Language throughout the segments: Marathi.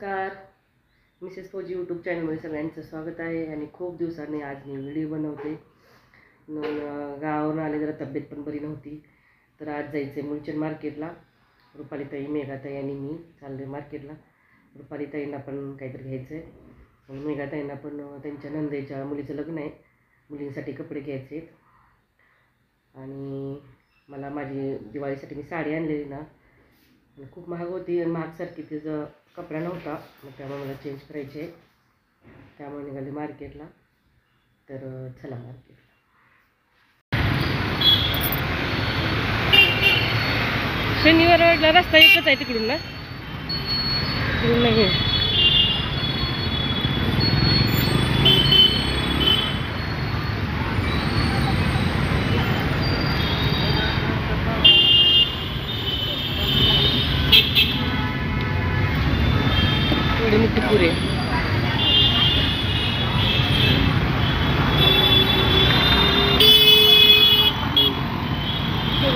नमस्कार. मिसेस फौजी यूट्यूब चॅनलमध्ये सगळ्यांचं स्वागत आहे. आणि खूप दिवसांनी आज मी व्हिडिओ बनवते. गावावरून आले, जरा तब्येत पण बरी नव्हती, तर आज जायचं आहे मुलचंद मार्केटला. रुपालीताई, मेघाताई आणि मी चालले मार्केटला. रुपालीताईंना पण काहीतरी घ्यायचं आहे आणि मेघाताईंना पण त्यांच्या नंदेच्या मुलीचं लग्न आहे, मुलींसाठी कपडे घ्यायचे आहेत. आणि मला माझी दिवाळीसाठी मी साडी आणलेली ना, खूप महाग होती आणि महागसारखी तिचं कपडा नव्हता, मग त्यामुळे मला चेंज करायचे, त्यामुळे निघाले मार्केटला. तर चला मार्केटला. शनिवार रोडला रस्ता एकच आहे तिकडून ना, तिकडून नाही. मोठी पुरे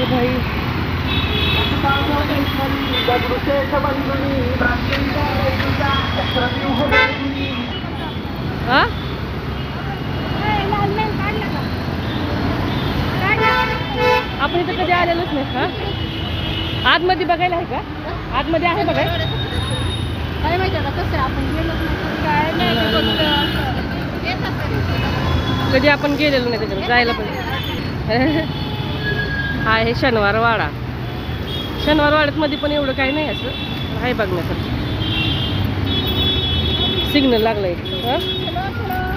भाई. आपण इथं कधी आलेलोच नाही का? आतमध्ये बघायला आहे का? आतमध्ये आहे बघाय काय माहिती आता कसं आपण गेलोच नाही, काय नाही, कधी आपण गेलेलो नाही त्याच्यावर जायला पण. हा आहे शनिवार वाडा. शनिवार वाड्यात मध्ये पण एवढं काही नाही, असं आहे बघण्यासारखं. सिग्नल लागलाय,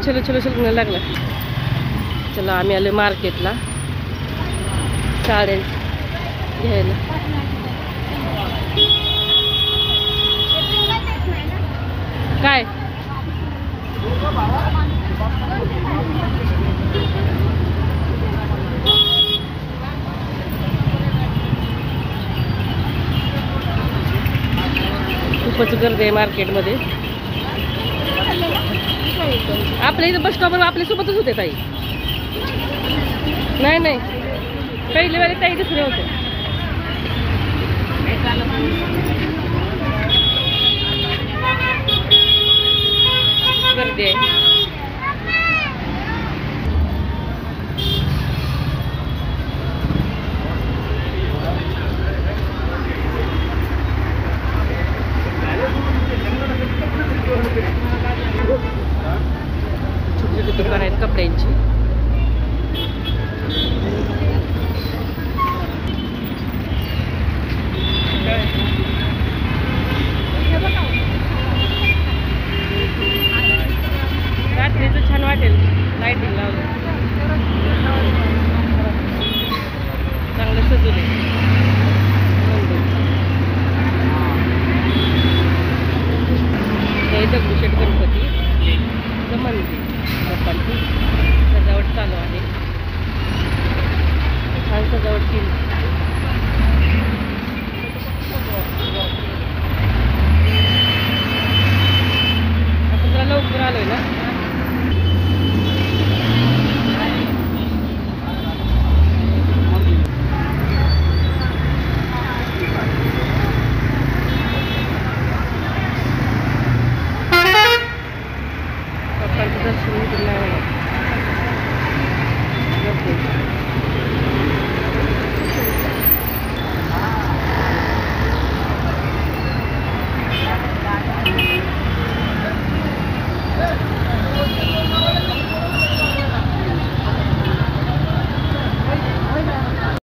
चलो चलो सिग्नल लागला. चला आम्ही आलो मार्केटला साड्या घ्यायला. काय खूपच गर्दी आहे मार्केटमध्ये. आपल्या इथं बस स्टॉपवर आपल्यासोबतच होते ताई. नाही नाही, पहिली वेळी ताई दुसरे होते. गर्दी आहे. छोटी छोटी दुकान आहेत कपड्यांची. रात्रीचं छान वाटेल, लाईटिंग लावलं, चांगलं सजवले. हे दगडूशेठ गणपती मंदिर, सजावट चालू आहे. छान सजावट केली.